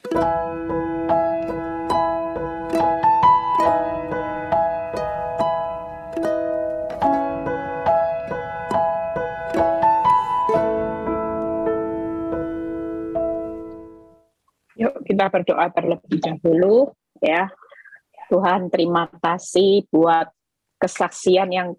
Yuk kita berdoa terlebih dahulu ya. Tuhan, terima kasih buat kesaksian yang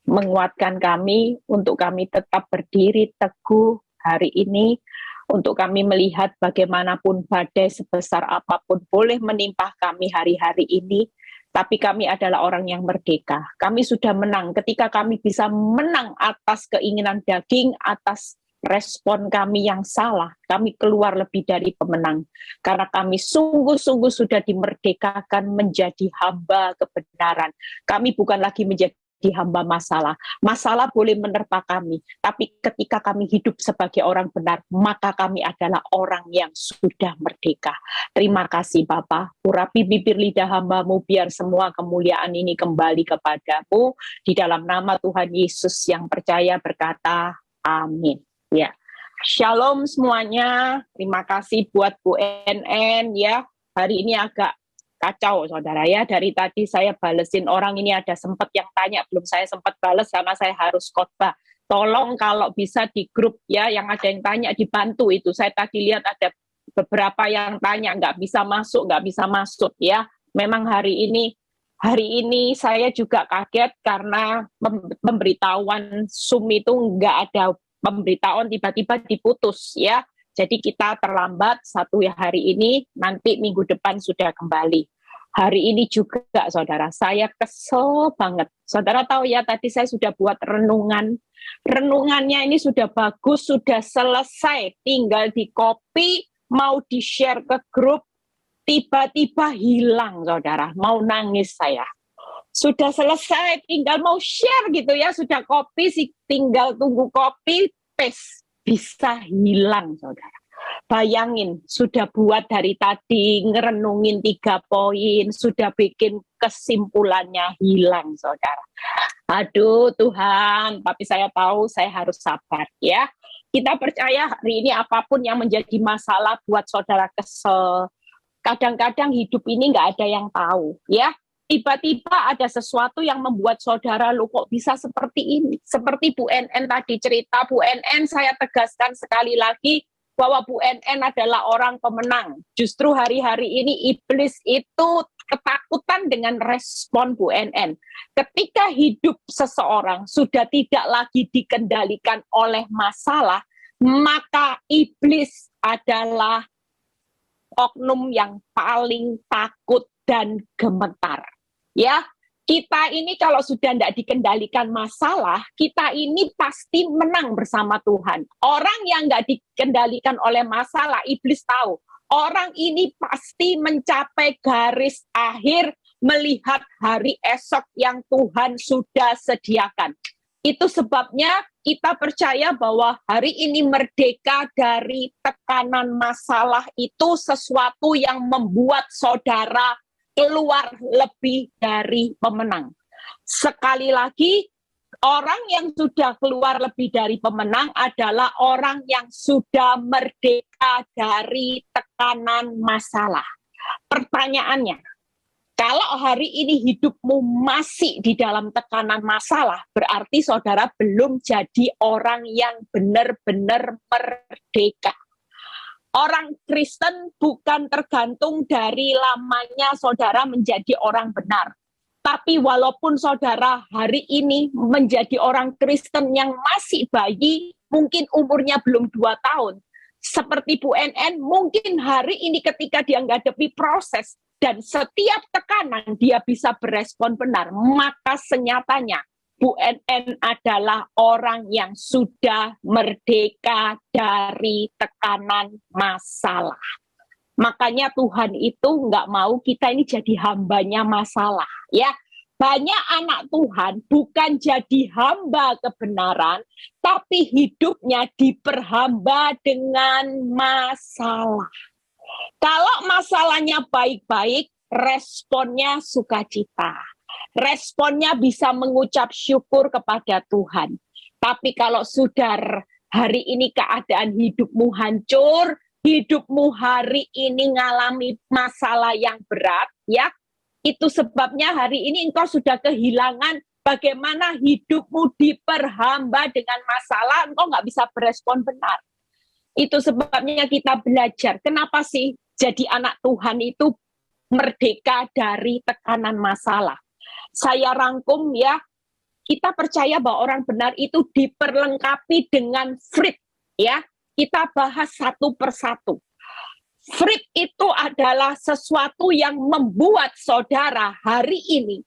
menguatkan kami untuk kami tetap berdiri teguh hari ini, untuk kami melihat bagaimanapun badai sebesar apapun boleh menimpa kami hari-hari ini, tapi kami adalah orang yang merdeka. Kami sudah menang ketika kami bisa menang atas keinginan daging, atas respon kami yang salah. Kami keluar lebih dari pemenang, karena kami sungguh-sungguh sudah dimerdekakan menjadi hamba kebenaran. Kami bukan lagi menjadi hamba masalah. Masalah boleh menerpa kami, tapi ketika kami hidup sebagai orang benar, maka kami adalah orang yang sudah merdeka. Terima kasih Bapa. Urapi bibir lidah hamba-Mu biar semua kemuliaan ini kembali kepadamu. Di dalam nama Tuhan Yesus yang percaya berkata, amin. Ya, shalom semuanya. Terima kasih buat Bu NN ya. Hari ini agak kacau saudara ya, dari tadi saya balesin orang ini, ada sempat yang tanya, belum saya sempat bales karena saya harus khotbah. Tolong kalau bisa di grup ya, yang ada yang tanya dibantu itu. Saya tadi lihat ada beberapa yang tanya nggak bisa masuk ya. Memang hari ini saya juga kaget karena pemberitahuan Zoom itu nggak ada pemberitahuan, tiba-tiba diputus ya. Jadi kita terlambat satu hari ini, nanti minggu depan sudah kembali. Hari ini juga, saudara, saya kesel banget. Saudara tahu ya, tadi saya sudah buat renungan. Renungannya ini sudah bagus, sudah selesai. Tinggal di copy, mau di-share ke grup, tiba-tiba hilang, saudara. Mau nangis saya. Sudah selesai, tinggal mau share gitu ya, sudah copy, tinggal tunggu copy, paste. Bisa hilang, saudara. Bayangin, sudah buat dari tadi, ngerenungin 3 poin, sudah bikin kesimpulannya hilang, saudara. Aduh Tuhan, tapi saya tahu saya harus sabar ya. Kita percaya hari ini apapun yang menjadi masalah buat saudara kesel. Kadang-kadang hidup ini nggak ada yang tahu ya. Tiba-tiba ada sesuatu yang membuat saudara, lu kok bisa seperti ini. Seperti Bu NN tadi cerita, Bu NN saya tegaskan sekali lagi bahwa Bu NN adalah orang pemenang. Justru hari-hari ini iblis itu ketakutan dengan respon Bu NN. Ketika hidup seseorang sudah tidak lagi dikendalikan oleh masalah, maka iblis adalah oknum yang paling takut dan gemetar. Ya, kita ini kalau sudah tidak dikendalikan masalah, kita ini pasti menang bersama Tuhan. Orang yang nggak dikendalikan oleh masalah, iblis tahu. Orang ini pasti mencapai garis akhir melihat hari esok yang Tuhan sudah sediakan. Itu sebabnya kita percaya bahwa hari ini merdeka dari tekanan masalah itu sesuatu yang membuat saudara keluar lebih dari pemenang. Sekali lagi, orang yang sudah keluar lebih dari pemenang adalah orang yang sudah merdeka dari tekanan masalah. Pertanyaannya, kalau hari ini hidupmu masih di dalam tekanan masalah, berarti saudara belum jadi orang yang benar-benar merdeka. Orang Kristen bukan tergantung dari lamanya saudara menjadi orang benar. Tapi walaupun saudara hari ini menjadi orang Kristen yang masih bayi, mungkin umurnya belum 2 tahun. Seperti Bu NN, mungkin hari ini ketika dia menghadapi proses dan setiap tekanan dia bisa berespon benar, maka senyatanya Bu NN adalah orang yang sudah merdeka dari tekanan masalah. Makanya Tuhan itu nggak mau kita ini jadi hambanya masalah. Ya, banyak anak Tuhan bukan jadi hamba kebenaran, tapi hidupnya diperhamba dengan masalah. Kalau masalahnya baik-baik, responnya sukacita. Responnya bisa mengucap syukur kepada Tuhan. Tapi kalau sudah hari ini keadaan hidupmu hancur, hidupmu hari ini ngalami masalah yang berat, ya, itu sebabnya hari ini engkau sudah kehilangan bagaimana hidupmu diperhamba dengan masalah, engkau nggak bisa berespon benar. Itu sebabnya kita belajar, kenapa sih jadi anak Tuhan itu merdeka dari tekanan masalah. Saya rangkum ya, kita percaya bahwa orang benar itu diperlengkapi dengan fruit, ya. Kita bahas satu persatu. Fruit itu adalah sesuatu yang membuat saudara hari ini,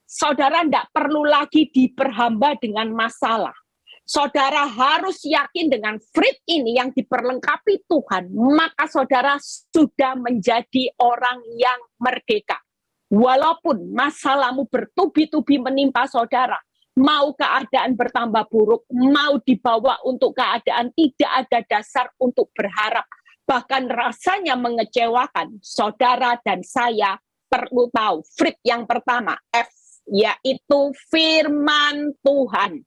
saudara tidak perlu lagi diperhamba dengan masalah. Saudara harus yakin dengan fruit ini yang diperlengkapi Tuhan, maka saudara sudah menjadi orang yang merdeka. Walaupun masalahmu bertubi-tubi menimpa saudara, mau keadaan bertambah buruk, mau dibawa untuk keadaan tidak ada dasar untuk berharap, bahkan rasanya mengecewakan, saudara dan saya perlu tahu, fruit yang pertama, F, yaitu firman Tuhan.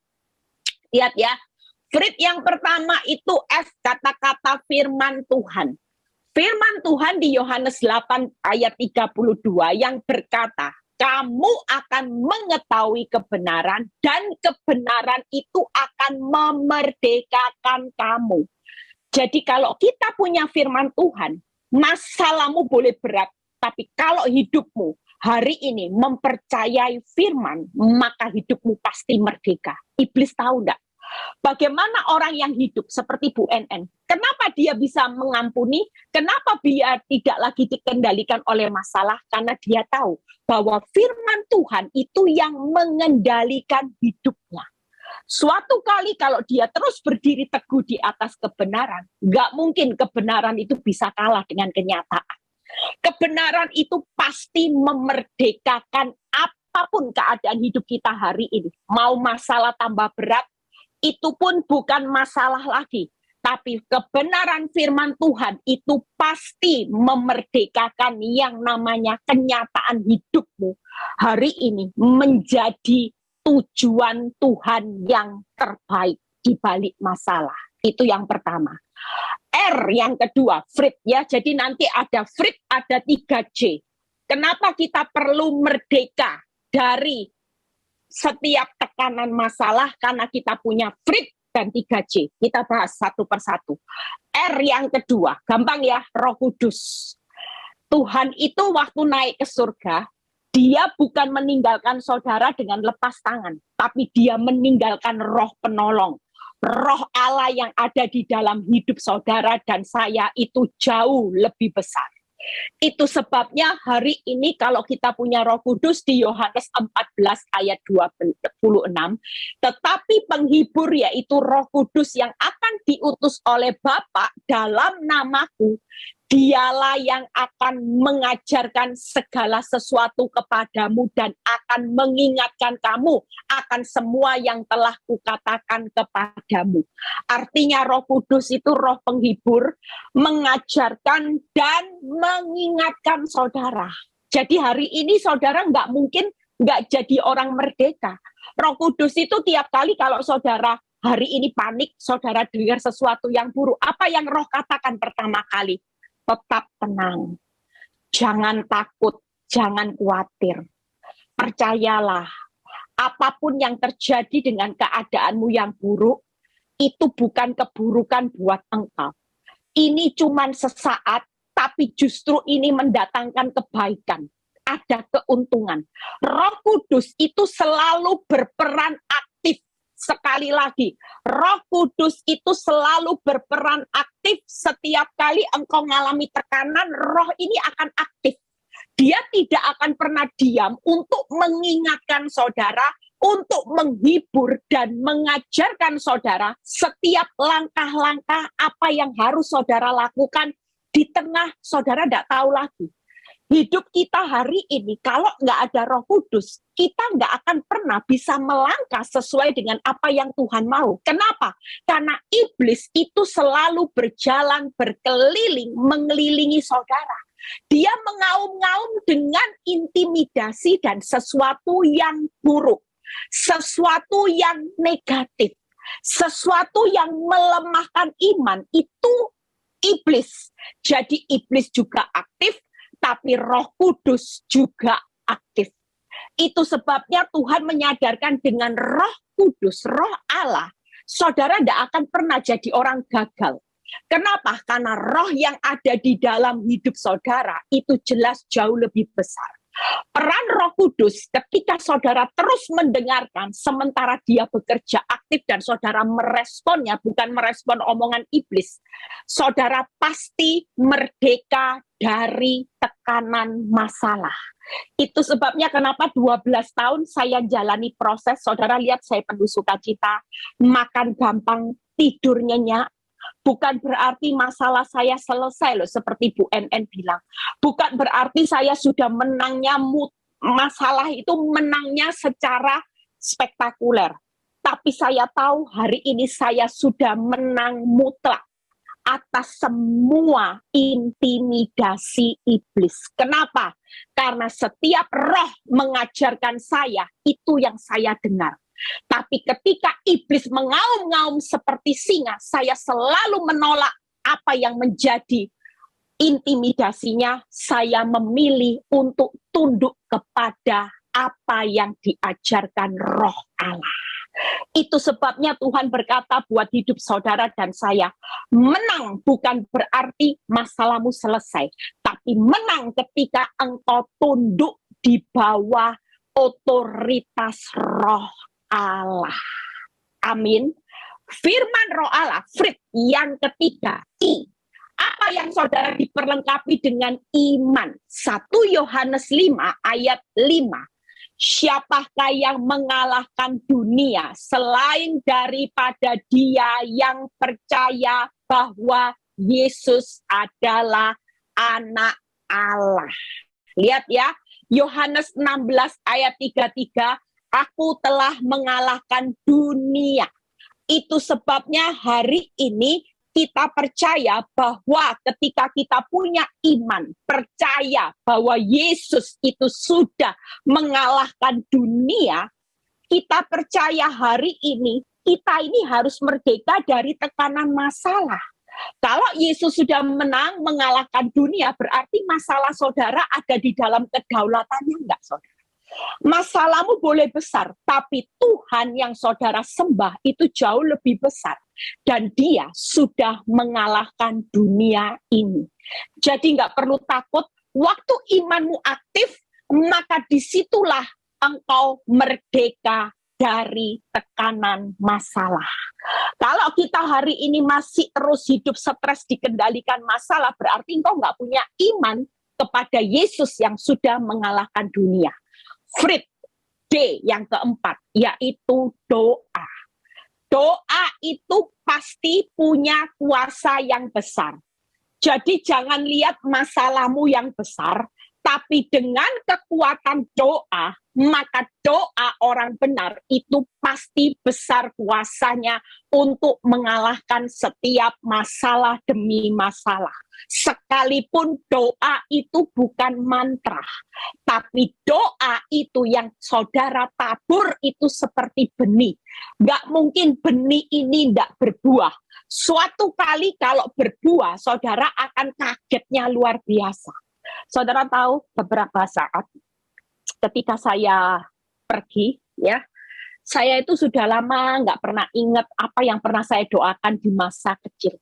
Lihat ya, fruit yang pertama itu F, kata-kata firman Tuhan. Firman Tuhan di Yohanes 8 ayat 32 yang berkata, kamu akan mengetahui kebenaran dan kebenaran itu akan memerdekakan kamu. Jadi kalau kita punya firman Tuhan, masalahmu boleh berat, tapi kalau hidupmu hari ini mempercayai firman, maka hidupmu pasti merdeka. Iblis tahu enggak? Bagaimana orang yang hidup seperti Bu NN? Kenapa dia bisa mengampuni? Kenapa dia tidak lagi dikendalikan oleh masalah? Karena dia tahu bahwa firman Tuhan itu yang mengendalikan hidupnya. Suatu kali kalau dia terus berdiri teguh di atas kebenaran, nggak mungkin kebenaran itu bisa kalah dengan kenyataan. Kebenaran itu pasti memerdekakan apapun keadaan hidup kita hari ini. Mau masalah tambah berat, itu pun bukan masalah lagi. Tapi kebenaran firman Tuhan itu pasti memerdekakan yang namanya kenyataan hidupmu hari ini menjadi tujuan Tuhan yang terbaik di balik masalah. Itu yang pertama. R yang kedua, fruit ya. Jadi nanti ada fruit, ada 3J. Kenapa kita perlu merdeka dari setiap tekanan masalah? Karena kita punya fruit dan 3J. Kita bahas satu persatu. R yang kedua, gampang ya, Roh Kudus. Tuhan itu waktu naik ke surga, dia bukan meninggalkan saudara dengan lepas tangan, tapi dia meninggalkan roh penolong. Roh Allah yang ada di dalam hidup saudara dan saya itu jauh lebih besar. Itu sebabnya hari ini kalau kita punya Roh Kudus di Yohanes 14 ayat 26, tetapi penghibur yaitu Roh Kudus yang akan diutus oleh Bapa dalam namaku, dialah yang akan mengajarkan segala sesuatu kepadamu dan akan mengingatkan kamu akan semua yang telah kukatakan kepadamu. Artinya Roh Kudus itu roh penghibur, mengajarkan dan mengingatkan saudara. Jadi hari ini saudara nggak mungkin nggak jadi orang merdeka. Roh Kudus itu tiap kali kalau saudara hari ini panik, saudara dengar sesuatu yang buruk, apa yang roh katakan pertama kali? Tetap tenang, jangan takut, jangan khawatir. Percayalah, apapun yang terjadi dengan keadaanmu yang buruk, itu bukan keburukan buat engkau. Ini cuma sesaat, tapi justru ini mendatangkan kebaikan. Ada keuntungan. Roh Kudus itu selalu berperan aktif. Sekali lagi, Roh Kudus itu selalu berperan aktif. Setiap kali engkau mengalami tekanan, roh ini akan aktif. Dia tidak akan pernah diam untuk mengingatkan saudara, untuk menghibur dan mengajarkan saudara setiap langkah-langkah apa yang harus saudara lakukan di tengah saudara tidak tahu lagi. Hidup kita hari ini, kalau nggak ada Roh Kudus, kita nggak akan pernah bisa melangkah sesuai dengan apa yang Tuhan mau. Kenapa? Karena iblis itu selalu berjalan, berkeliling, mengelilingi saudara. Dia mengaum-ngaum dengan intimidasi dan sesuatu yang buruk, sesuatu yang negatif, sesuatu yang melemahkan iman. iblis. Jadi iblis juga aktif, tapi Roh Kudus juga aktif. Itu sebabnya Tuhan menyadarkan dengan Roh Kudus, Roh Allah, saudara tidak akan pernah jadi orang gagal. Kenapa? Karena roh yang ada di dalam hidup saudara itu jelas jauh lebih besar. Peran Roh Kudus ketika saudara terus mendengarkan sementara dia bekerja aktif dan saudara meresponnya, bukan merespon omongan iblis, saudara pasti merdeka dari tekanan masalah. Itu sebabnya kenapa 12 tahun saya jalani proses, saudara lihat saya penuh sukacita, makan gampang, tidur nyenyak. Bukan berarti masalah saya selesai loh, seperti Bu NN bilang. Bukan berarti saya sudah menangnya, masalah itu menangnya secara spektakuler. Tapi saya tahu hari ini saya sudah menang mutlak atas semua intimidasi iblis. Kenapa? Karena setiap roh mengajarkan saya, itu yang saya dengar. Tapi ketika iblis mengaum-ngaum seperti singa, saya selalu menolak apa yang menjadi intimidasinya. Saya memilih untuk tunduk kepada apa yang diajarkan Roh Allah. Itu sebabnya Tuhan berkata buat hidup saudara dan saya, menang bukan berarti masalahmu selesai, tapi menang ketika engkau tunduk di bawah otoritas Roh Allah. Amin. Firman Roh Allah, Frit, yang ketiga, I. Apa yang saudara diperlengkapi dengan iman? 1 Yohanes 5 ayat 5. Siapakah yang mengalahkan dunia selain daripada dia yang percaya bahwa Yesus adalah anak Allah? Lihat ya, Yohanes 16 ayat 33, aku telah mengalahkan dunia. Itu sebabnya hari ini kita percaya bahwa ketika kita punya iman, percaya bahwa Yesus itu sudah mengalahkan dunia, kita percaya hari ini, kita ini harus merdeka dari tekanan masalah. Kalau Yesus sudah menang, mengalahkan dunia, berarti masalah saudara ada di dalam kedaulatannya, enggak saudara? Masalahmu boleh besar, tapi Tuhan yang saudara sembah itu jauh lebih besar. Dan dia sudah mengalahkan dunia ini. Jadi nggak perlu takut, waktu imanmu aktif, maka disitulah engkau merdeka dari tekanan masalah. Kalau kita hari ini masih terus hidup stres dikendalikan masalah, berarti engkau nggak punya iman kepada Yesus yang sudah mengalahkan dunia. Frit, D yang keempat, yaitu doa. Doa itu pasti punya kuasa yang besar. Jadi jangan lihat masalahmu yang besar, tapi dengan kekuatan doa, maka doa orang benar itu pasti besar kuasanya untuk mengalahkan setiap masalah demi masalah. Sekalipun doa itu bukan mantra, tapi doa itu yang saudara tabur itu seperti benih. Nggak mungkin benih ini nggak berbuah. Suatu kali kalau berbuah, saudara akan kagetnya luar biasa. Saudara tahu beberapa saat ketika saya pergi, ya, saya itu sudah lama nggak pernah ingat apa yang pernah saya doakan di masa kecil.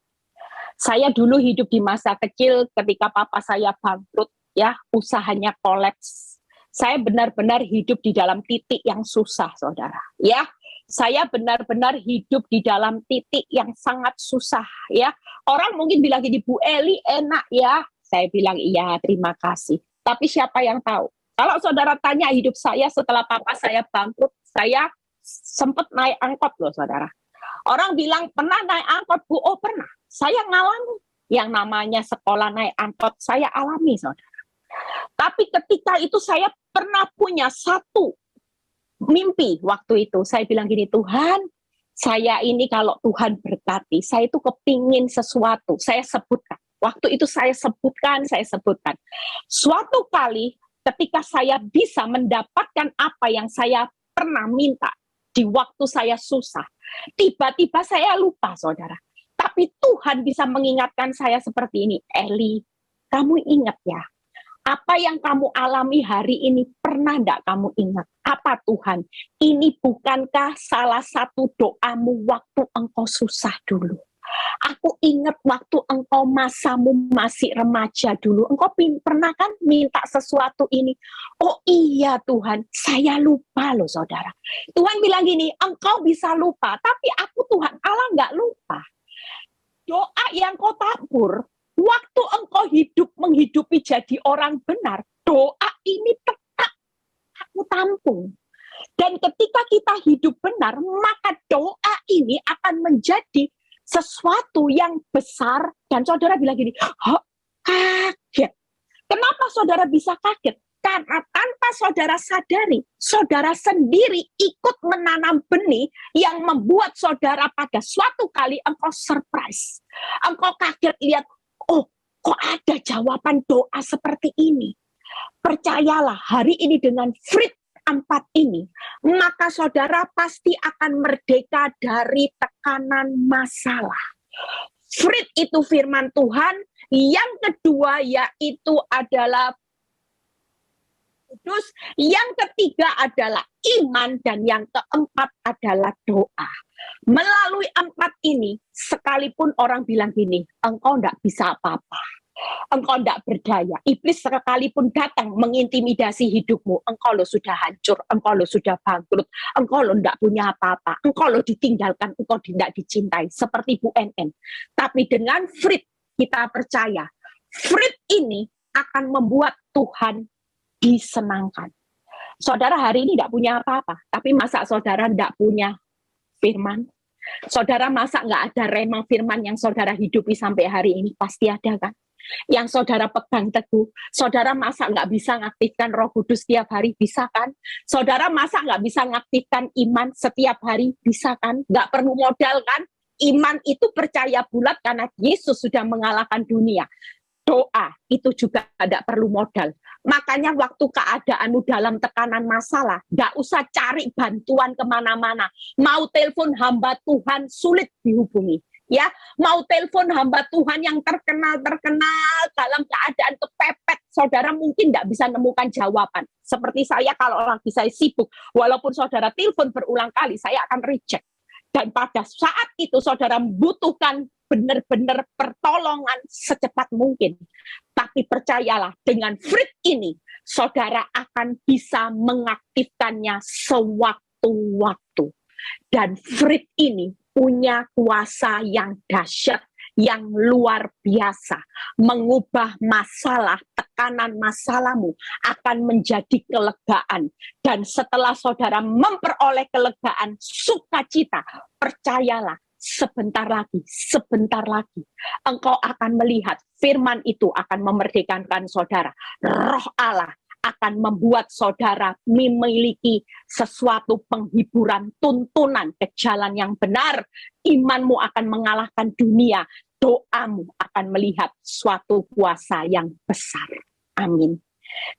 Saya dulu hidup di masa kecil ketika papa saya bangkrut, ya, usahanya kolaps. Saya benar-benar hidup di dalam titik yang susah, saudara. Ya, saya benar-benar hidup di dalam titik yang sangat susah. Ya, orang mungkin bilang gini, Bu Eli enak ya. Saya bilang iya, terima kasih. Tapi siapa yang tahu? Kalau saudara tanya hidup saya setelah papa saya bangkrut, saya sempat naik angkot loh, saudara. Orang bilang pernah naik angkot, Bu? Oh pernah. Saya ngalami yang namanya sekolah naik angkot, saya alami, saudara. Tapi ketika itu saya pernah punya satu mimpi waktu itu. Saya bilang gini, Tuhan, saya ini kalau Tuhan berkati, saya itu kepingin sesuatu. Saya sebutkan. Waktu itu saya sebutkan. Suatu kali ketika saya bisa mendapatkan apa yang saya pernah minta di waktu saya susah, tiba-tiba saya lupa, saudara. Tapi Tapi Tuhan bisa mengingatkan saya seperti ini, Eli, kamu ingat ya, apa yang kamu alami hari ini pernah enggak kamu ingat? Apa Tuhan? Ini bukankah salah satu doamu waktu engkau susah dulu? Aku ingat waktu engkau masamu masih remaja dulu. Engkau pernah kan minta sesuatu ini? Oh iya Tuhan, saya lupa loh saudara. Tuhan bilang gini, engkau bisa lupa, tapi aku Tuhan Allah enggak lupa. Doa yang kau tabur, waktu engkau hidup menghidupi jadi orang benar, doa ini tetap aku tampung. Dan ketika kita hidup benar, maka doa ini akan menjadi sesuatu yang besar. Dan saudara bilang gini, oh, kaget. Kenapa saudara bisa kaget? Karena tanpa saudara sadari, saudara sendiri ikut menanam benih yang membuat saudara pada suatu kali engkau surprise. Engkau kaget lihat, oh kok ada jawaban doa seperti ini. Percayalah hari ini dengan fruit 4 ini, maka saudara pasti akan merdeka dari tekanan masalah. Fruit itu firman Tuhan, yang kedua yaitu adalah kudus, yang ketiga adalah iman, dan yang keempat adalah doa. Melalui 4 ini, sekalipun orang bilang gini, engkau enggak bisa apa-apa, engkau enggak berdaya, iblis sekalipun datang mengintimidasi hidupmu, engkau lo sudah hancur, engkau lo sudah bangkrut, engkau lo enggak punya apa-apa, engkau lo ditinggalkan, engkau tidak dicintai, seperti Bu NN. Tapi dengan fruit, kita percaya, fruit ini akan membuat Tuhan disenangkan. Saudara hari ini tidak punya apa-apa, tapi masa saudara tidak punya firman? Saudara masa nggak ada remang firman yang saudara hidupi sampai hari ini? Pasti ada kan? Yang saudara pegang teguh. Saudara masa nggak bisa ngaktifkan Roh Kudus setiap hari? Bisa kan? Saudara masa nggak bisa ngaktifkan iman setiap hari? Bisa kan? Nggak perlu modal kan? Iman itu percaya bulat karena Yesus sudah mengalahkan dunia. Doa itu juga tidak perlu modal. Makanya waktu keadaanmu dalam tekanan masalah, tidak usah cari bantuan kemana-mana. Mau telepon hamba Tuhan sulit dihubungi. Ya, mau telepon hamba Tuhan yang terkenal dalam keadaan kepepet, saudara mungkin tidak bisa menemukan jawaban. Seperti saya kalau lagi saya sibuk, walaupun saudara telepon berulang kali, saya akan reject. Dan pada saat itu saudara membutuhkan benar-benar pertolongan secepat mungkin. Tapi percayalah, dengan fruit ini, saudara akan bisa mengaktifkannya sewaktu-waktu. Dan fruit ini punya kuasa yang dahsyat, yang luar biasa. Mengubah masalah, tekanan masalahmu akan menjadi kelegaan. Dan setelah saudara memperoleh kelegaan, sukacita, percayalah, sebentar lagi, engkau akan melihat firman itu akan memerdekakan saudara. Roh Allah akan membuat saudara memiliki sesuatu penghiburan, tuntunan ke jalan yang benar. Imanmu akan mengalahkan dunia. Doamu akan melihat suatu kuasa yang besar. Amin.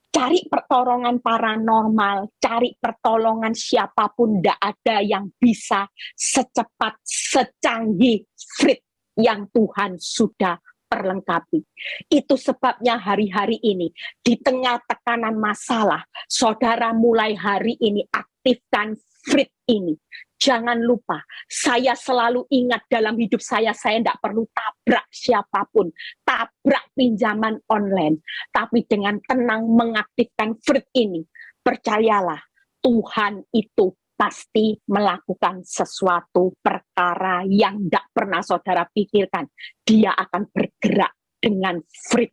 Cari pertolongan paranormal, cari pertolongan siapapun, tidak ada yang bisa secepat, secanggih fruit yang Tuhan sudah perlengkapi. Itu sebabnya hari-hari ini, di tengah tekanan masalah, saudara mulai hari ini aktifkan fruit ini. Jangan lupa, saya selalu ingat dalam hidup saya tidak perlu tabrak siapapun, tabrak pinjaman online. Tapi dengan tenang mengaktifkan fruit ini, percayalah, Tuhan itu pasti melakukan sesuatu perkara yang tidak pernah saudara pikirkan. Dia akan bergerak dengan fruit.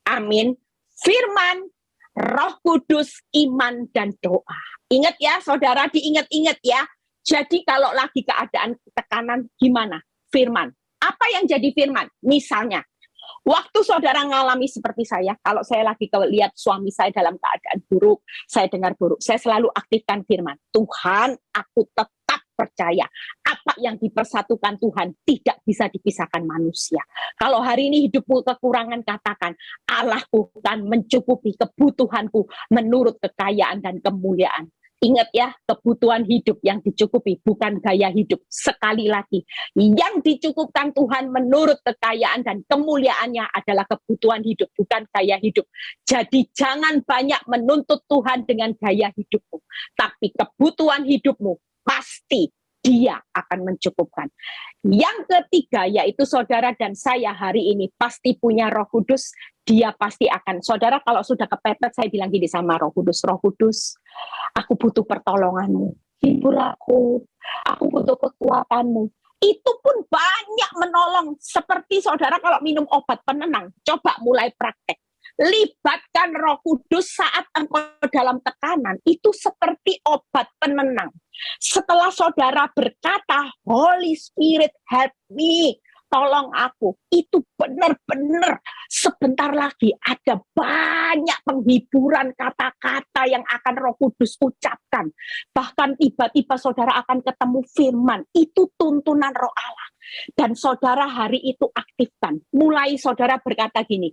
Amin. Firman, Roh Kudus, iman, dan doa. Ingat ya saudara, diingat-ingat ya. Jadi kalau lagi keadaan tekanan gimana? Firman. Apa yang jadi firman? Misalnya, waktu saudara ngalami seperti saya, kalau saya lagi lihat suami saya dalam keadaan buruk, saya dengar buruk, saya selalu aktifkan firman. Tuhan, aku tetap percaya apa yang dipersatukan Tuhan tidak bisa dipisahkan manusia. Kalau hari ini hidupmu kekurangan, katakan, Allahku kan mencukupi kebutuhanku menurut kekayaan dan kemuliaan. Ingat ya, kebutuhan hidup yang dicukupi bukan gaya hidup. Sekali lagi, yang dicukupkan Tuhan menurut kekayaan dan kemuliaannya adalah kebutuhan hidup, bukan gaya hidup. Jadi jangan banyak menuntut Tuhan dengan gaya hidupmu, tapi kebutuhan hidupmu pasti Dia akan mencukupkan. Yang ketiga, yaitu saudara dan saya hari ini pasti punya Roh Kudus. Dia pasti akan, saudara kalau sudah kepepet, saya bilang gini sama Roh Kudus, Roh Kudus, aku butuh pertolonganmu, hibur aku butuh kekuatanmu. Itu pun banyak menolong, seperti saudara kalau minum obat penenang, coba mulai praktek. Libatkan Roh Kudus saat engkau dalam tekanan, itu seperti obat penenang. Setelah saudara berkata, Holy Spirit help me, tolong aku, itu benar-benar sebentar lagi ada banyak penghiburan kata-kata yang akan Roh Kudus ucapkan. Bahkan tiba-tiba saudara akan ketemu firman, itu tuntunan Roh Allah. Dan saudara hari itu aktifkan. Mulai saudara berkata gini,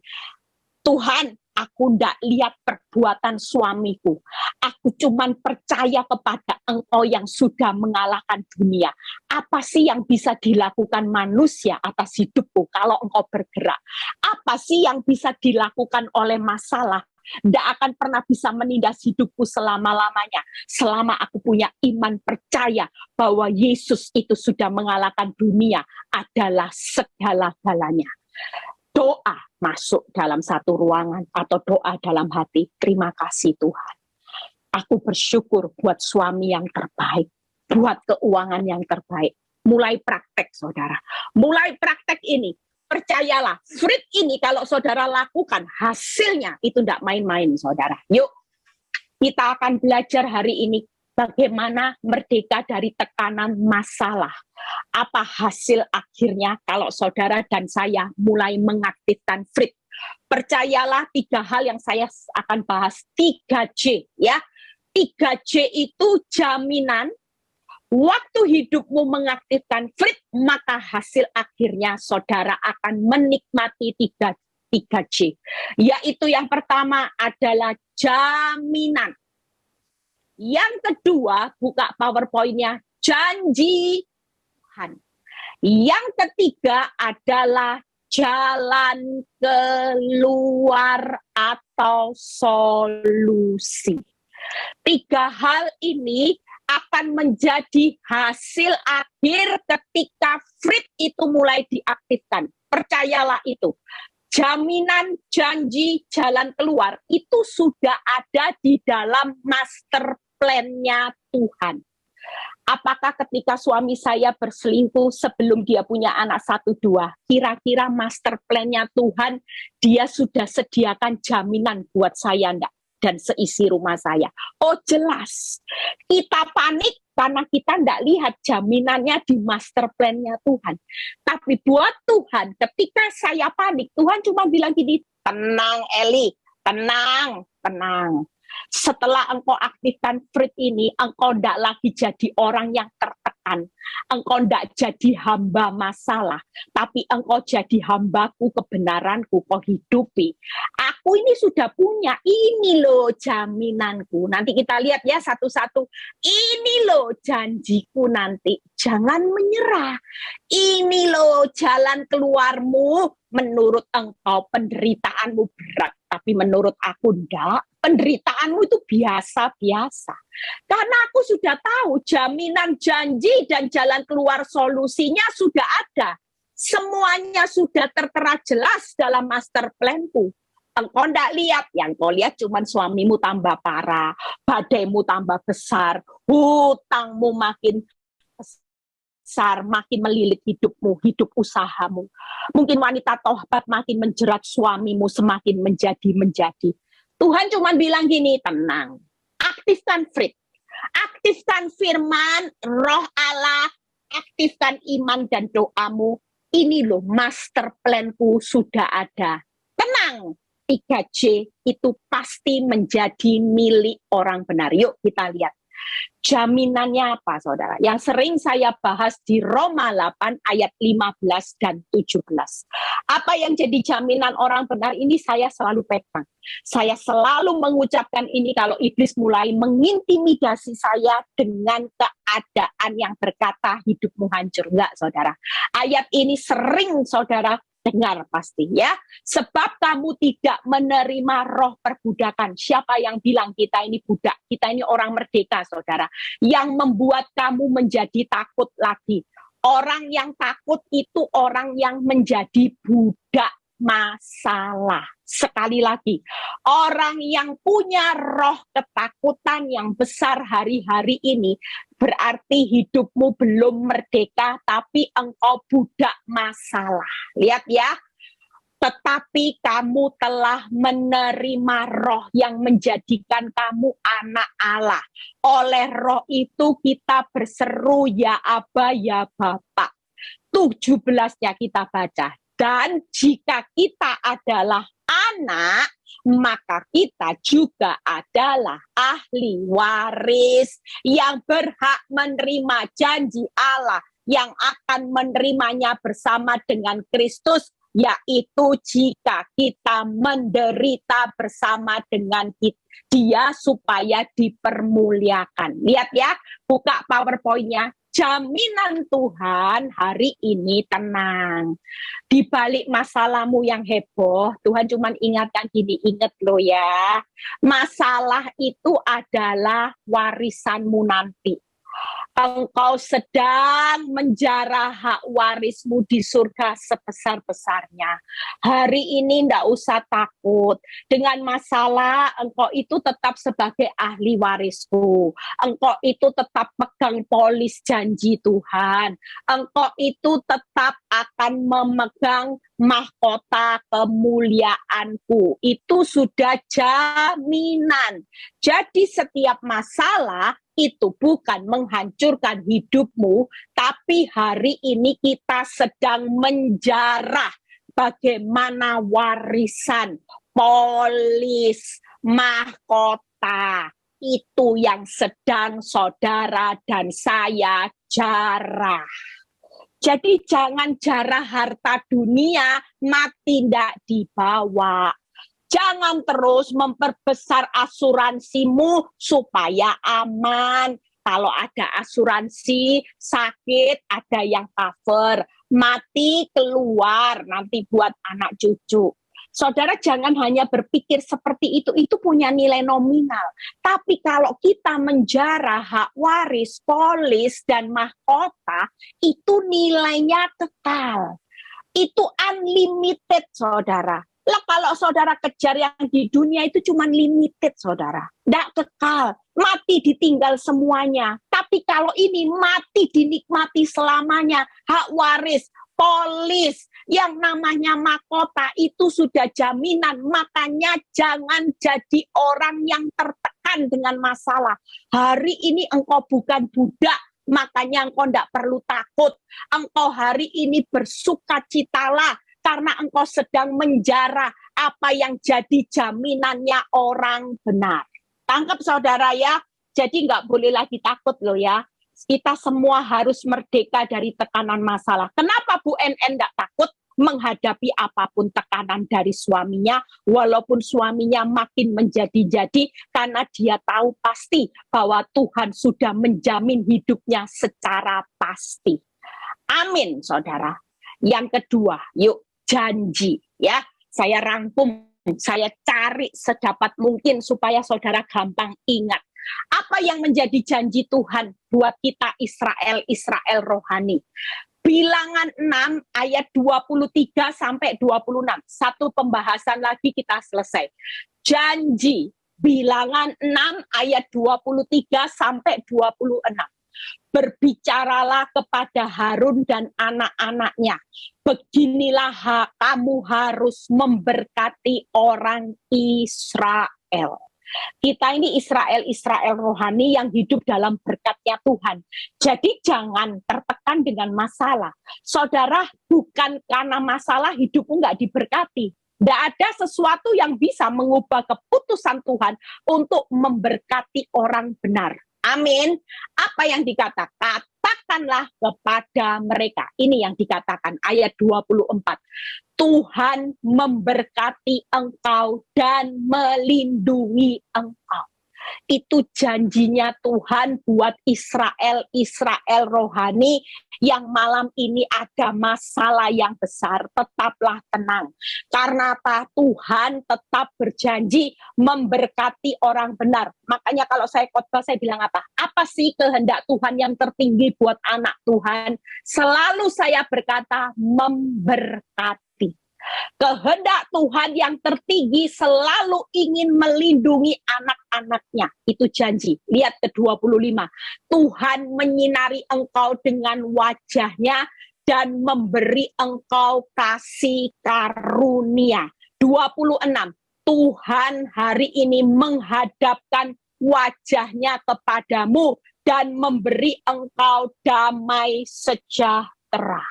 Tuhan, aku tidak lihat perbuatan suamiku. Aku cuma percaya kepada Engkau yang sudah mengalahkan dunia. Apa sih yang bisa dilakukan manusia atas hidupku kalau Engkau bergerak? Apa sih yang bisa dilakukan oleh masalah? Tidak akan pernah bisa menindas hidupku selama-lamanya. Selama aku punya iman percaya bahwa Yesus itu sudah mengalahkan dunia adalah segala-galanya. Doa masuk dalam satu ruangan atau doa dalam hati, terima kasih Tuhan. Aku bersyukur buat suami yang terbaik, buat keuangan yang terbaik. Mulai praktek saudara, mulai praktek ini. Percayalah, fruit ini kalau saudara lakukan, hasilnya itu tidak main-main saudara. Yuk, kita akan belajar hari ini bagaimana merdeka dari tekanan masalah. Apa hasil akhirnya kalau saudara dan saya mulai mengaktifkan fruit. Percayalah 3 hal yang saya akan bahas, 3J ya. 3J itu jaminan waktu hidupmu mengaktifkan fruit, maka hasil akhirnya saudara akan menikmati 3J. Yaitu yang pertama adalah jaminan. Yang kedua, buka PowerPoint-nya, janji Tuhan. Yang ketiga adalah jalan keluar atau solusi. 3 hal ini akan menjadi hasil akhir ketika fruit itu mulai diaktifkan. Percayalah itu. Jaminan, janji, jalan keluar itu sudah ada di dalam master plan-nya Tuhan. Apakah ketika suami saya berselingkuh sebelum dia punya anak 1-2, kira-kira master plan-nya Tuhan, dia sudah sediakan jaminan buat saya enggak? Dan seisi rumah saya. Oh jelas, kita panik karena kita enggak lihat jaminannya di master plan-nya Tuhan. Tapi buat Tuhan, ketika saya panik, Tuhan cuma bilang gini, tenang Eli, tenang, tenang. Setelah engkau aktifkan fruit ini, engkau tidak lagi jadi orang yang tertekan. Engkau tidak jadi hamba masalah, tapi engkau jadi hambaku kebenaranku, kau hidupi. Aku ini sudah punya, ini loh jaminanku. Nanti kita lihat ya satu-satu. Ini loh janjiku nanti. Jangan menyerah. Ini loh jalan keluarmu. Menurut engkau penderitaanmu berat, tapi menurut aku enggak. Penderitaanmu itu biasa-biasa. Karena aku sudah tahu jaminan janji dan jalan keluar solusinya sudah ada. Semuanya sudah tertera jelas dalam master planku. Engkau enggak lihat, yang kau lihat cuma suamimu tambah parah, badaimu tambah besar, hutangmu makin besar, makin melilit hidupmu, hidup usahamu. Mungkin wanita tobat makin menjerat suamimu semakin menjadi. Tuhan cuma bilang gini, tenang, aktifkan fruit, aktifkan firman, roh Allah, aktifkan iman dan doamu. Ini loh master planku sudah ada. Tenang, 3J itu pasti menjadi milik orang benar. Yuk kita lihat. Jaminannya apa, saudara? Yang sering saya bahas di Roma 8 ayat 15 dan 17. Apa yang jadi jaminan orang benar ini saya selalu pegang. Saya selalu mengucapkan ini kalau iblis mulai mengintimidasi saya dengan keadaan yang berkata hidupmu hancur. Enggak, saudara. Ayat ini sering saudara dengar pasti ya. Sebab kamu tidak menerima roh perbudakan. Siapa yang bilang kita ini budak? Kita ini orang merdeka, saudara. Yang membuat kamu menjadi takut lagi. Orang yang takut itu orang yang menjadi budak masalah. Sekali lagi, orang yang punya roh ketakutan yang besar hari-hari ini, berarti hidupmu belum merdeka, tapi engkau budak masalah. Lihat ya, tetapi kamu telah menerima roh yang menjadikan kamu anak Allah. Oleh roh itu kita berseru, ya Aba, ya Bapa. 17-nya kita baca. Dan jika kita adalah anak, maka kita juga adalah ahli waris yang berhak menerima janji Allah yang akan menerimanya bersama dengan Kristus, yaitu jika kita menderita bersama dengan Dia supaya dipermuliakan. Lihat ya, buka PowerPoint-nya. Jaminan Tuhan hari ini tenang. Di balik masalahmu yang heboh, Tuhan cuma ingatkan gini, ingat lo ya. Masalah itu adalah warisanmu nanti. Engkau sedang menjarah hak warismu di surga sebesar-besarnya. Hari ini ndak usah takut. Dengan masalah, engkau itu tetap sebagai ahli warisku. Engkau itu tetap pegang polis janji Tuhan. Engkau itu tetap akan memegang mahkota kemuliaanku. Itu sudah jaminan. Jadi setiap masalah itu bukan menghancurkan hidupmu, tapi hari ini kita sedang menjarah bagaimana warisan, polis, mahkota, itu yang sedang saudara dan saya jarah. Jadi jangan jarah harta dunia, mati tidak dibawa. Jangan terus memperbesar asuransimu supaya aman. Kalau ada asuransi, sakit, ada yang cover. Mati keluar, nanti buat anak cucu. Saudara jangan hanya berpikir seperti itu punya nilai nominal. Tapi kalau kita menjarah hak waris, polis, dan mahkota, itu nilainya kekal. Itu unlimited, saudara. Lah kalau saudara kejar yang di dunia itu cuma limited, saudara. Tidak kekal, mati ditinggal semuanya. Tapi kalau ini mati dinikmati selamanya. Hak waris, polis, yang namanya mahkota itu sudah jaminan. Makanya jangan jadi orang yang tertekan dengan masalah. Hari ini engkau bukan budak. Makanya engkau tidak perlu takut. Engkau hari ini bersukacitalah. Karena engkau sedang menjarah apa yang jadi jaminannya orang benar. Tangkap saudara ya, jadi nggak boleh lagi takut loh ya. Kita semua harus merdeka dari tekanan masalah. Kenapa Bu NN nggak takut menghadapi apapun tekanan dari suaminya, walaupun suaminya makin menjadi-jadi, karena dia tahu pasti bahwa Tuhan sudah menjamin hidupnya secara pasti. Amin, saudara. Yang kedua, yuk. Janji ya, saya rangkum, saya cari sedapat mungkin supaya saudara gampang ingat. Apa yang menjadi janji Tuhan buat kita Israel rohani? Bilangan 6 ayat 23 sampai 26. Satu pembahasan lagi kita selesai. Janji Bilangan 6 ayat 23 sampai 26. Berbicaralah kepada Harun dan anak-anaknya. Beginilah kamu harus memberkati orang Israel. Kita ini Israel rohani yang hidup dalam berkatnya Tuhan. Jadi jangan tertekan dengan masalah. Saudara, bukan karena masalah hidupmu nggak diberkati. Tidak ada sesuatu yang bisa mengubah keputusan Tuhan untuk memberkati orang benar. Amin. Apa yang dikatakan? Katakanlah kepada mereka. Ini yang dikatakan ayat 24. Tuhan memberkati engkau dan melindungi engkau. Itu janjinya Tuhan buat Israel rohani yang malam ini ada masalah yang besar. Tetaplah tenang. Karena apa? Tuhan tetap berjanji memberkati orang benar. Makanya kalau saya khotbah saya bilang apa? Apa sih kehendak Tuhan yang tertinggi buat anak Tuhan? Selalu saya berkata memberkati. Kehendak Tuhan yang tertinggi selalu ingin melindungi anak-anaknya. Itu janji. Lihat ke-25. Tuhan menyinari engkau dengan wajahnya dan memberi engkau kasih karunia. 26. Tuhan hari ini menghadapkan wajahnya kepadamu dan memberi engkau damai sejahtera.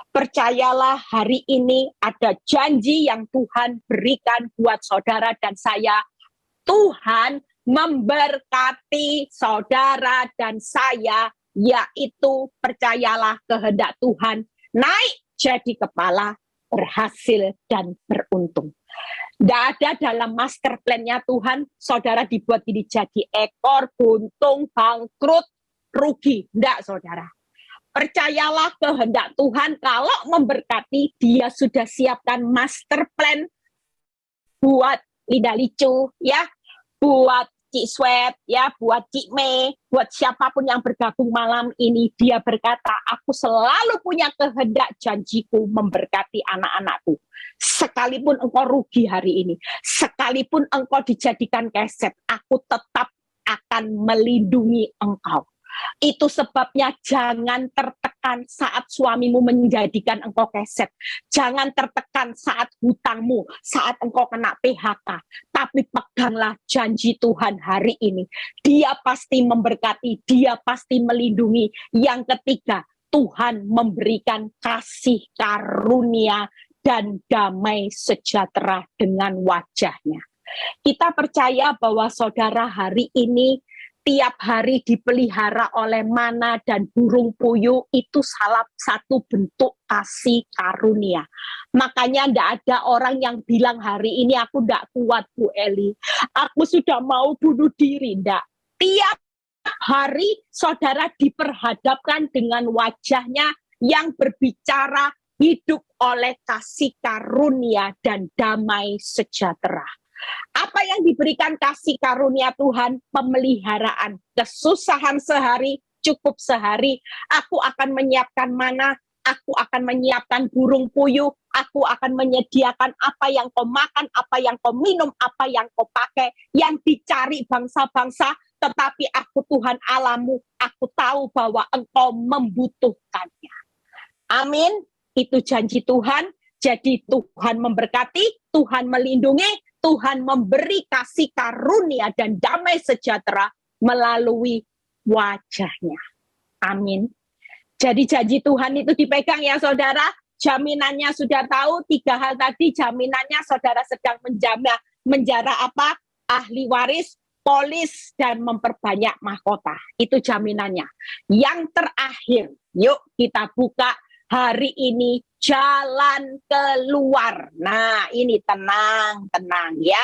Percayalah hari ini ada janji yang Tuhan berikan buat saudara dan saya. Tuhan memberkati saudara dan saya, yaitu percayalah kehendak Tuhan. Naik jadi kepala, berhasil dan beruntung. Tidak ada dalam master plan-nya Tuhan, saudara dibuat jadi ekor, buntung, bangkrut, rugi. Tidak, saudara. Percayalah kehendak Tuhan, kalau memberkati, dia sudah siapkan master plan buat Linda Licu, ya, buat Cik Swet, ya, buat Cik Mei, buat siapapun yang bergabung malam ini. Dia berkata, aku selalu punya kehendak, janjiku memberkati anak-anakku. Sekalipun engkau rugi hari ini, sekalipun engkau dijadikan keset, aku tetap akan melindungi engkau. Itu sebabnya jangan tertekan saat suamimu menjadikan engkau keset. Jangan tertekan saat hutangmu, saat engkau kena PHK. Tapi peganglah janji Tuhan hari ini. Dia pasti memberkati, dia pasti melindungi. Yang ketiga, Tuhan memberikan kasih karunia dan damai sejahtera dengan wajahnya. Kita percaya bahwa saudara hari ini tiap hari dipelihara oleh mana dan burung puyuh, itu salah satu bentuk kasih karunia. Makanya tidak ada orang yang bilang hari ini aku tidak kuat Bu Eli, aku sudah mau bunuh diri. Tidak. Tiap hari saudara diperhadapkan dengan wajahnya yang berbicara hidup oleh kasih karunia dan damai sejahtera. Apa yang diberikan kasih karunia Tuhan? Pemeliharaan. Kesusahan sehari, cukup sehari. Aku akan menyiapkan mana, aku akan menyiapkan burung puyuh, aku akan menyediakan apa yang kau makan, apa yang kau minum, apa yang kau pakai, yang dicari bangsa-bangsa, tetapi aku Tuhan Allahmu, aku tahu bahwa engkau membutuhkannya. Amin. Itu janji Tuhan. Jadi Tuhan memberkati, Tuhan melindungi, Tuhan memberi kasih karunia dan damai sejahtera melalui wajahnya. Amin. Jadi janji Tuhan itu dipegang ya saudara. Jaminannya sudah tahu, 3 hal tadi jaminannya saudara sedang menjara apa? Ahli waris, polis, dan memperbanyak mahkota. Itu jaminannya. Yang terakhir, yuk kita buka hari ini jalan keluar. Nah, ini tenang ya.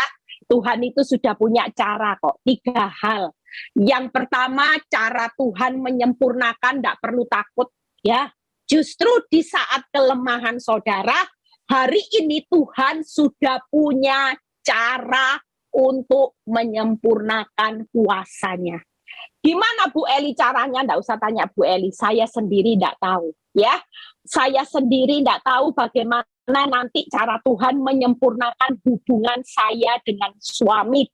Tuhan itu sudah punya cara kok. 3 hal. Yang pertama, cara Tuhan menyempurnakan, tidak perlu takut ya. Justru di saat kelemahan saudara, hari ini Tuhan sudah punya cara untuk menyempurnakan kuasanya. Gimana Bu Eli caranya? Nggak usah tanya Bu Eli, saya sendiri nggak tahu. Ya, saya sendiri tidak tahu bagaimana nanti cara Tuhan menyempurnakan hubungan saya dengan suami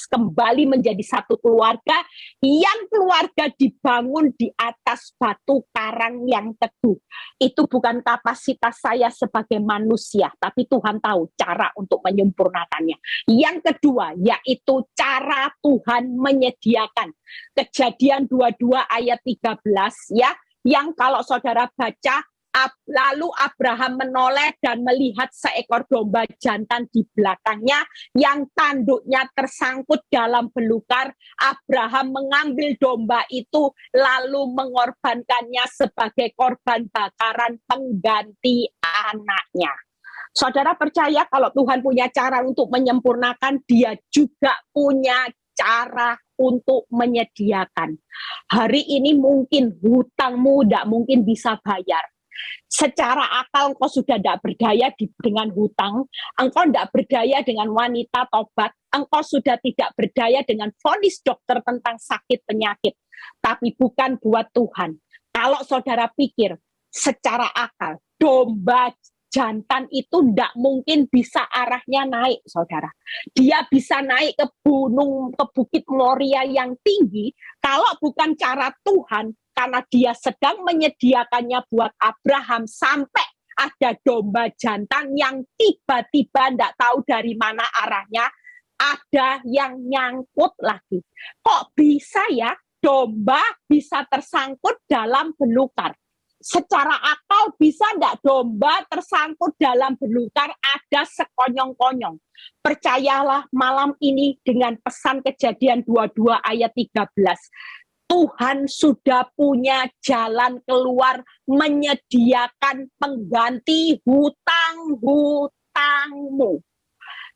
kembali menjadi satu keluarga yang keluarga dibangun di atas batu karang yang teguh. Itu bukan kapasitas saya sebagai manusia, tapi Tuhan tahu cara untuk menyempurnakannya. Yang kedua, yaitu cara Tuhan menyediakan. Kejadian 22 ayat 13 ya, yang kalau saudara baca Lalu Abraham menoleh dan melihat seekor domba jantan di belakangnya yang tanduknya tersangkut dalam belukar. Abraham mengambil domba itu lalu mengorbankannya sebagai korban bakaran pengganti anaknya. Saudara percaya kalau Tuhan punya cara untuk menyempurnakan, Dia juga punya cara untuk menyediakan. Hari ini mungkin hutangmu tidak mungkin bisa bayar. Secara akal engkau sudah tidak berdaya dengan hutang, engkau tidak berdaya dengan wanita tobat, engkau sudah tidak berdaya dengan vonis dokter tentang sakit penyakit. Tapi bukan buat Tuhan. Kalau saudara pikir secara akal, domba jantan itu tidak mungkin bisa arahnya naik, saudara. Dia bisa naik ke gunung, ke Bukit Moria yang tinggi, kalau bukan cara Tuhan, karena Dia sedang menyediakannya buat Abraham, sampai ada domba jantan yang tiba-tiba tidak tahu dari mana arahnya, ada yang nyangkut lagi. Kok bisa ya domba bisa tersangkut dalam belukar? Secara akal bisa enggak domba tersangkut dalam belukar ada sekonyong-konyong? Percayalah malam ini dengan pesan Kejadian 22 ayat 13. Tuhan sudah punya jalan keluar menyediakan pengganti hutang-hutangmu.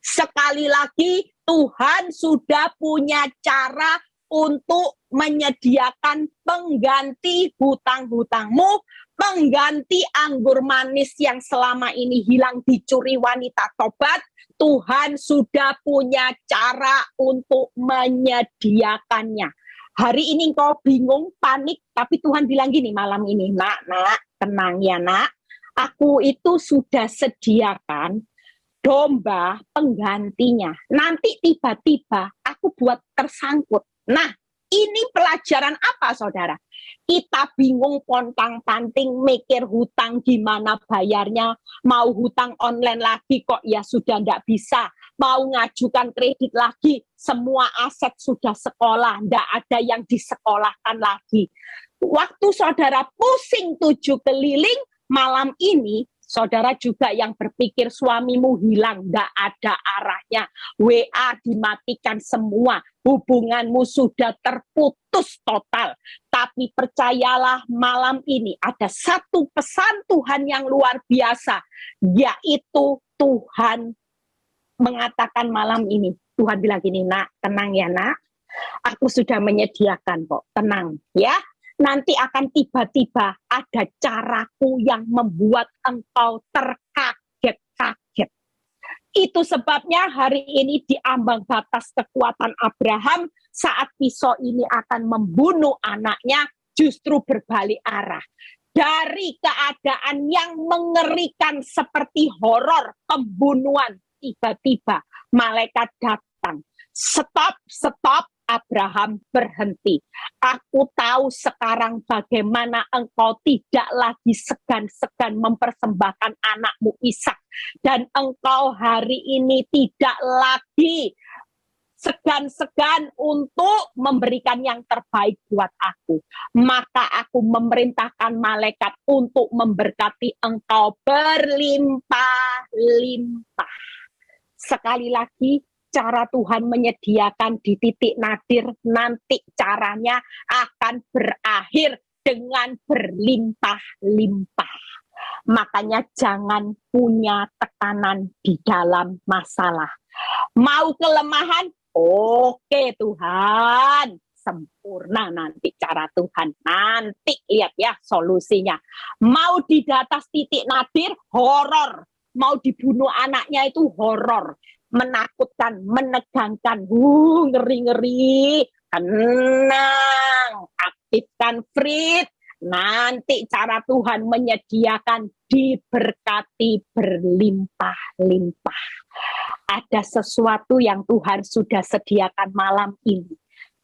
Sekali lagi, Tuhan sudah punya cara untuk menyediakan pengganti hutang-hutangmu, pengganti anggur manis yang selama ini hilang dicuri wanita tobat. Tuhan sudah punya cara untuk menyediakannya. Hari ini kau bingung, panik, tapi Tuhan bilang gini malam ini, nak, tenang ya nak, aku itu sudah sediakan domba penggantinya. Nanti tiba-tiba aku buat tersangkut. Nah, ini pelajaran apa, saudara? Kita bingung pontang-panting mikir hutang gimana bayarnya. Mau hutang online lagi kok ya sudah tidak bisa. Mau ngajukan kredit lagi, semua aset sudah sekolah, tidak ada yang disekolahkan lagi. Waktu saudara pusing 7 keliling, malam ini saudara juga yang berpikir suamimu hilang, tidak ada arahnya. WA dimatikan semua, hubunganmu sudah terputus total. Tapi percayalah malam ini ada satu pesan Tuhan yang luar biasa, yaitu Tuhan mengatakan malam ini, Tuhan bilang gini, nak, tenang ya nak, aku sudah menyediakan kok, tenang ya. Nanti akan tiba-tiba ada caraku yang membuat engkau terkaget-kaget. Itu sebabnya hari ini di ambang batas kekuatan Abraham, saat pisau ini akan membunuh anaknya, justru berbalik arah. Dari keadaan yang mengerikan seperti horor pembunuhan, tiba-tiba malaikat datang. Stop, Abraham berhenti. Aku tahu sekarang bagaimana engkau tidak lagi segan-segan mempersembahkan anakmu Ishak. Dan engkau hari ini tidak lagi segan-segan untuk memberikan yang terbaik buat aku. Maka aku memerintahkan malaikat untuk memberkati engkau berlimpah-limpah. Sekali lagi, cara Tuhan menyediakan di titik nadir, nanti caranya akan berakhir dengan berlimpah-limpah. Makanya jangan punya tekanan di dalam masalah. Mau kelemahan? Oke Tuhan, sempurna nanti cara Tuhan. Nanti lihat ya solusinya. Mau di atas titik nadir, horor. Mau dibunuh anaknya itu horor. Menakutkan, menegangkan, ngeri-ngeri, tenang, aktifkan Frit, nanti cara Tuhan menyediakan diberkati berlimpah-limpah. Ada sesuatu yang Tuhan sudah sediakan malam ini.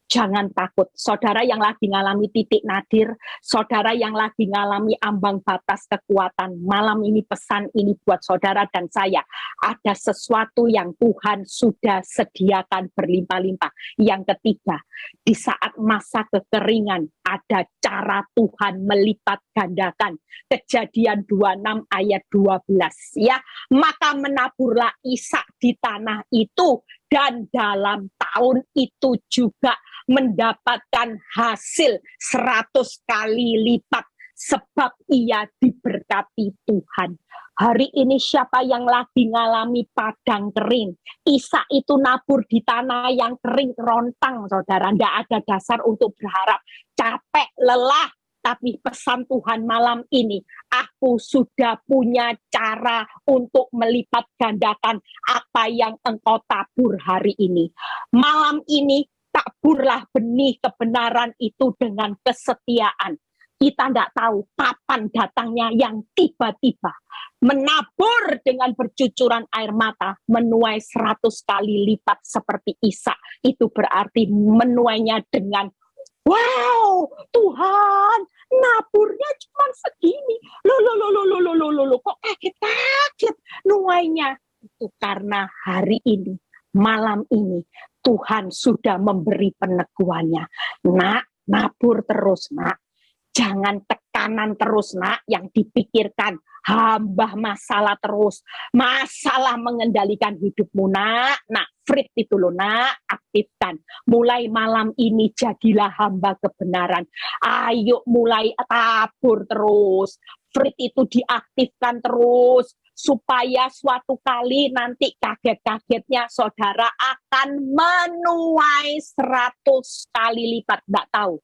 Jangan takut, saudara yang lagi ngalami titik nadir, saudara yang lagi ngalami ambang batas kekuatan. Malam ini pesan ini buat saudara dan saya. Ada sesuatu yang Tuhan sudah sediakan berlimpah-limpah. Yang ketiga, di saat masa kekeringan, ada cara Tuhan melipat gandakan. Kejadian 26 ayat 12. Ya, maka menaburlah Ishak di tanah itu, dan dalam tahun itu juga mendapatkan hasil 100 kali lipat sebab ia diberkati Tuhan. Hari ini siapa yang lagi ngalami padang kering? Ishak itu nabur di tanah yang kering rontang, saudara. Tidak ada dasar untuk berharap. Capek, lelah. Tapi pesan Tuhan malam ini, aku sudah punya cara untuk melipat gandakan apa yang engkau tabur hari ini. Malam ini, taburlah benih kebenaran itu dengan kesetiaan. Kita tidak tahu kapan datangnya yang tiba-tiba. Menabur dengan bercucuran air mata, menuai 100 kali lipat seperti Ishak. Itu berarti menuainya dengan wow, Tuhan, naburnya cuma segini. Loh, kok kaget-kaget nuainya. Itu karena hari ini, malam ini, Tuhan sudah memberi peneguhannya. Nak, nabur terus, nak. Jangan tekanan terus, nak, yang dipikirkan. Hambah masalah terus. Masalah mengendalikan hidupmu, nak. Nak, Frit itu loh, nak. Aktifkan. Mulai malam ini jadilah hamba kebenaran. Ayo mulai tabur terus. Frit itu diaktifkan terus. Supaya suatu kali nanti kaget-kagetnya saudara akan menuai 100 kali lipat. Nggak tahu.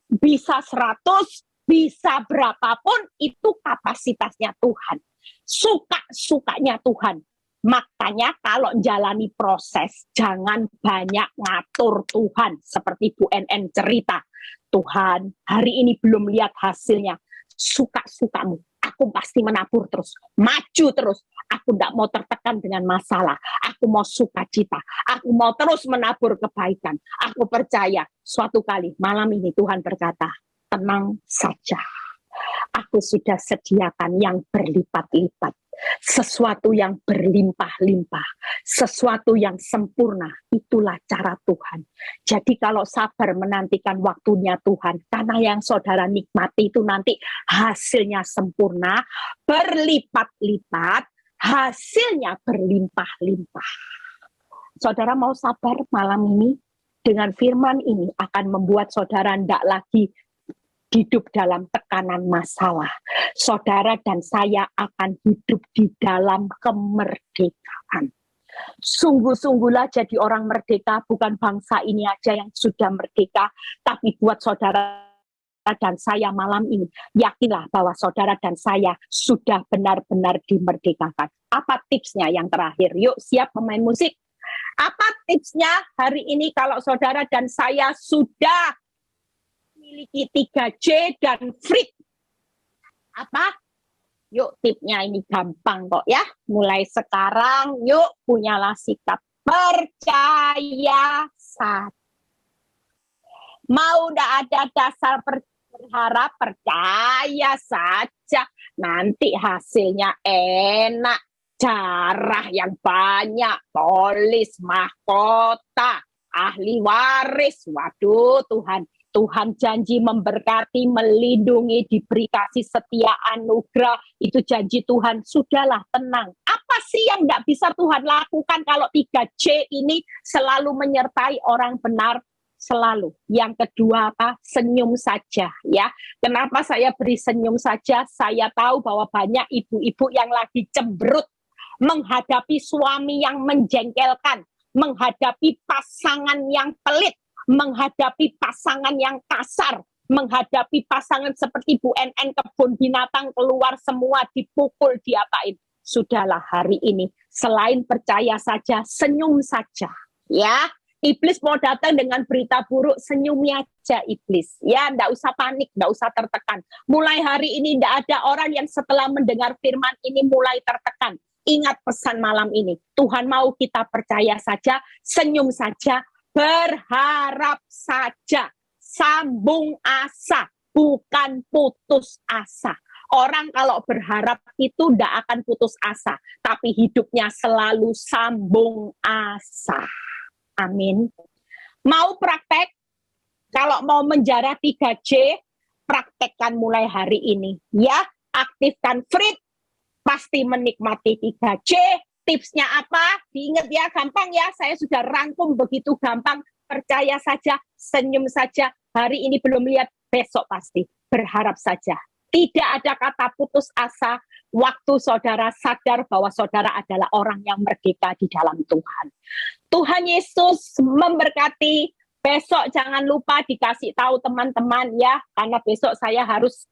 Bisa 100, bisa berapapun, itu kapasitasnya Tuhan. Suka-sukanya Tuhan. Makanya kalau jalani proses, jangan banyak ngatur Tuhan. Seperti Bu NN cerita, Tuhan hari ini belum lihat hasilnya. Suka-sukamu. Aku pasti menabur terus, maju terus. Aku tidak mau tertekan dengan masalah. Aku mau sukacita. Aku mau terus menabur kebaikan. Aku percaya suatu kali malam ini Tuhan berkata, tenang saja. Aku sudah sediakan yang berlipat-lipat. Sesuatu yang berlimpah-limpah. Sesuatu yang sempurna. Itulah cara Tuhan. Jadi kalau sabar menantikan waktunya Tuhan, karena yang saudara nikmati itu nanti hasilnya sempurna, berlipat-lipat, hasilnya berlimpah-limpah. Saudara mau sabar malam ini? Dengan firman ini akan membuat saudara tidak lagi hidup dalam tekanan masalah. Saudara dan saya akan hidup di dalam kemerdekaan. Sungguh-sungguhlah jadi orang merdeka, bukan bangsa ini aja yang sudah merdeka, tapi buat saudara dan saya malam ini, yakinlah bahwa saudara dan saya sudah benar-benar dimerdekakan. Apa tipsnya yang terakhir? Yuk, siap pemain musik? Apa tipsnya hari ini kalau saudara dan saya sudah memiliki 3J dan Frit? Apa? Yuk, tipnya ini gampang kok ya. Mulai sekarang, yuk punyalah sikap percaya saja. Mau udah ada dasar berharap, percaya saja. Nanti hasilnya enak. Darah yang banyak, polis, mahkota, ahli waris. Waduh Tuhan. Tuhan janji memberkati, melindungi, diberi kasih setia anugerah. Itu janji Tuhan. Sudahlah, tenang. Apa sih yang tidak bisa Tuhan lakukan kalau 3J ini selalu menyertai orang benar? Selalu. Yang kedua apa? Senyum saja. Ya. Kenapa saya beri senyum saja? Saya tahu bahwa banyak ibu-ibu yang lagi cemberut menghadapi suami yang menjengkelkan, menghadapi pasangan yang pelit, menghadapi pasangan yang kasar, menghadapi pasangan seperti Bu NN kebun binatang keluar semua, dipukul, diapain. Sudahlah hari ini, selain percaya saja, senyum saja. Ya, iblis mau datang dengan berita buruk, senyumi aja iblis. Ya, enggak usah panik, enggak usah tertekan. Mulai hari ini enggak ada orang yang setelah mendengar firman ini mulai tertekan. Ingat pesan malam ini, Tuhan mau kita percaya saja, senyum saja, berharap saja, sambung asa, bukan putus asa. Orang kalau berharap itu tidak akan putus asa, tapi hidupnya selalu sambung asa. Amin. Mau praktek? Kalau mau menjara 3J, praktekkan mulai hari ini. Ya, aktifkan Frit, pasti menikmati 3J. Tipsnya apa? Diingat ya, gampang ya. Saya sudah rangkum begitu gampang. Percaya saja, senyum saja. Hari ini belum lihat, besok pasti. Berharap saja. Tidak ada kata putus asa waktu saudara sadar bahwa saudara adalah orang yang merdeka di dalam Tuhan. Tuhan Yesus memberkati. Besok jangan lupa dikasih tahu teman-teman ya, karena besok saya harus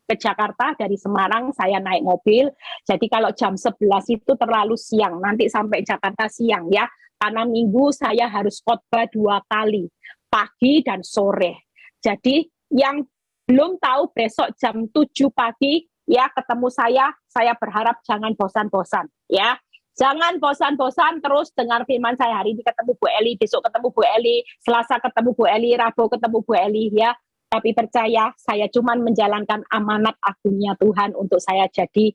ke Jakarta dari Semarang, saya naik mobil. Jadi kalau jam 11 itu terlalu siang, nanti sampai Jakarta siang ya. Karena minggu saya harus khotbah 2 kali, pagi dan sore. Jadi yang belum tahu besok jam 7 pagi ya ketemu saya berharap jangan bosan-bosan ya. Jangan bosan-bosan terus dengar firman saya. Hari ini ketemu Bu Eli, besok ketemu Bu Eli, Selasa ketemu Bu Eli, Rabu ketemu Bu Eli ya. Tapi percaya, saya cuma menjalankan amanat agungnya Tuhan untuk saya jadi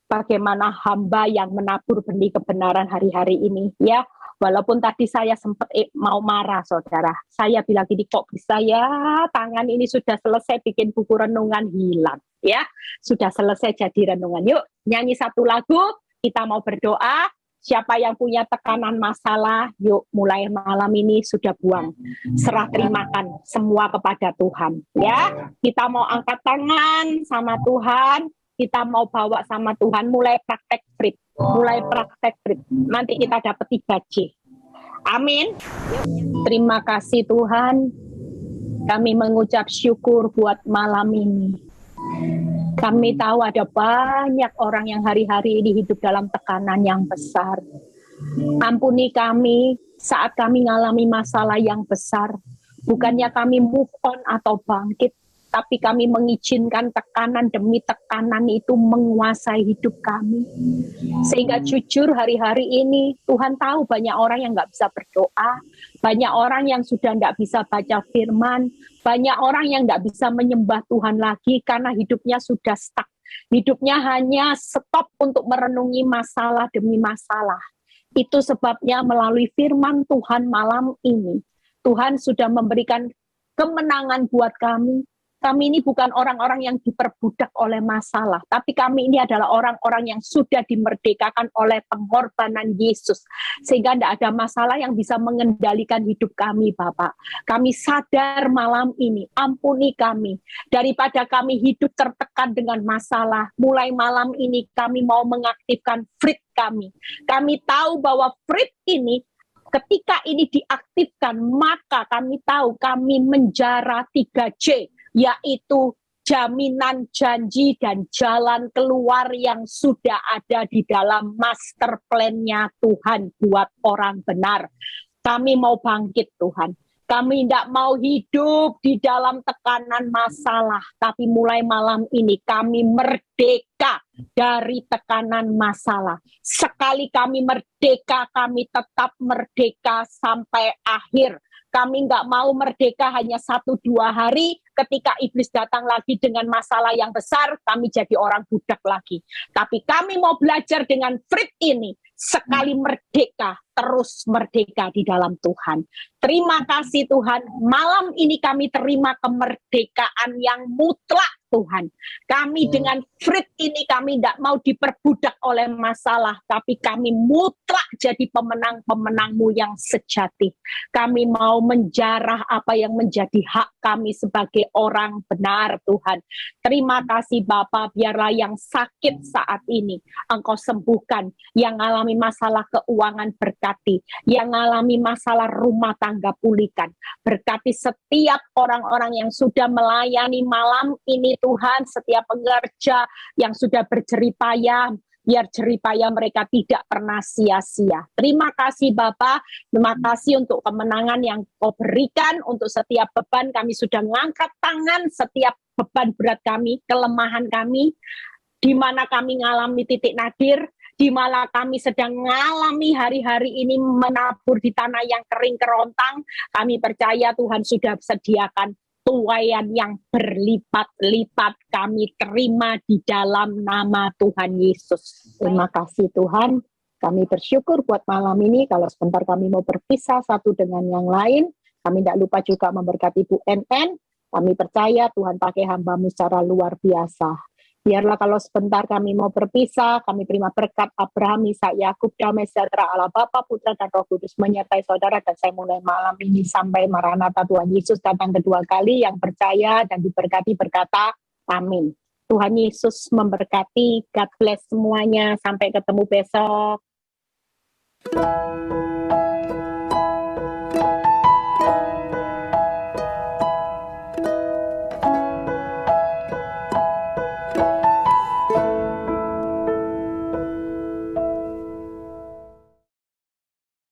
bagaimana hamba yang menabur benih kebenaran hari-hari ini ya. Walaupun tadi saya sempat mau marah saudara. Saya bilang gini, kok bisa ya tangan ini sudah selesai bikin buku renungan hilang ya. Sudah selesai jadi renungan. Yuk nyanyi satu lagu. Kita mau berdoa, siapa yang punya tekanan masalah, yuk mulai malam ini sudah buang. Serah terimakan semua kepada Tuhan. Ya, kita mau angkat tangan sama Tuhan, kita mau bawa sama Tuhan, mulai praktek Frit. Mulai praktek Frit. Nanti kita dapat 3J. Amin. Terima kasih Tuhan, kami mengucap syukur buat malam ini. Kami tahu ada banyak orang yang hari-hari ini hidup dalam tekanan yang besar. Ampuni kami saat kami mengalami masalah yang besar. Bukannya kami move on atau bangkit, tapi kami mengizinkan tekanan demi tekanan itu menguasai hidup kami. Sehingga jujur hari-hari ini Tuhan tahu banyak orang yang nggak bisa berdoa, banyak orang yang sudah nggak bisa baca firman, banyak orang yang nggak bisa menyembah Tuhan lagi karena hidupnya sudah stuck. Hidupnya hanya stop untuk merenungi masalah demi masalah. Itu sebabnya melalui firman Tuhan malam ini, Tuhan sudah memberikan kemenangan buat kami. Kami ini bukan orang-orang yang diperbudak oleh masalah, tapi kami ini adalah orang-orang yang sudah dimerdekakan oleh pengorbanan Yesus. Sehingga tidak ada masalah yang bisa mengendalikan hidup kami, Bapak. Kami sadar malam ini, ampuni kami. Daripada kami hidup tertekan dengan masalah, mulai malam ini kami mau mengaktifkan Frit kami. Kami tahu bahwa Frit ini, ketika ini diaktifkan, maka kami tahu kami menjara 3J, yaitu jaminan janji dan jalan keluar yang sudah ada di dalam master plan-nya Tuhan buat orang benar. Kami mau bangkit Tuhan. Kami tidak mau hidup di dalam tekanan masalah, tapi mulai malam ini kami merdeka dari tekanan masalah. Sekali kami merdeka, kami tetap merdeka sampai akhir. Kami nggak mau merdeka hanya 1-2 hari, ketika iblis datang lagi dengan masalah yang besar, kami jadi orang budak lagi. Tapi kami mau belajar dengan Frit ini, sekali merdeka, terus merdeka di dalam Tuhan. Terima kasih Tuhan, malam ini kami terima kemerdekaan yang mutlak Tuhan. Kami dengan Frit ini kami tidak mau diperbudak oleh masalah, tapi kami mutlak jadi pemenang-pemenang-Mu yang sejati. Kami mau menjarah apa yang menjadi hak kami sebagai orang benar Tuhan. Terima kasih Bapa, biarlah yang sakit saat ini Engkau sembuhkan, yang mengalami masalah keuangan berkati, yang mengalami masalah rumah tangga pulihkan. Berkati setiap orang-orang yang sudah melayani malam ini Tuhan, setiap pekerja yang sudah berjeripayah, biar jeripaya mereka tidak pernah sia-sia. Terima kasih Bapak, terima kasih untuk kemenangan yang Kau berikan, untuk setiap beban kami sudah mengangkat tangan, setiap beban berat kami, kelemahan kami, di mana kami mengalami titik nadir, di mana kami sedang mengalami hari-hari ini menabur di tanah yang kering kerontang, kami percaya Tuhan sudah sediakan tuaian yang berlipat-lipat, kami terima di dalam nama Tuhan Yesus. Terima kasih Tuhan, kami bersyukur buat malam ini. Kalau sebentar kami mau berpisah satu dengan yang lain, kami tidak lupa juga memberkati Bu NN. Kami percaya Tuhan pakai hamba-Mu secara luar biasa. Biarlah kalau sebentar kami mau berpisah, kami terima berkat Abraham, Ishak, Yakub, damai sejahtera Allah Bapa, Putra, dan Roh Kudus menyertai saudara. Dan saya mulai malam ini sampai Maranatha Tuhan Yesus datang kedua kali, yang percaya dan diberkati berkata, amin. Tuhan Yesus memberkati, God bless semuanya, sampai ketemu besok.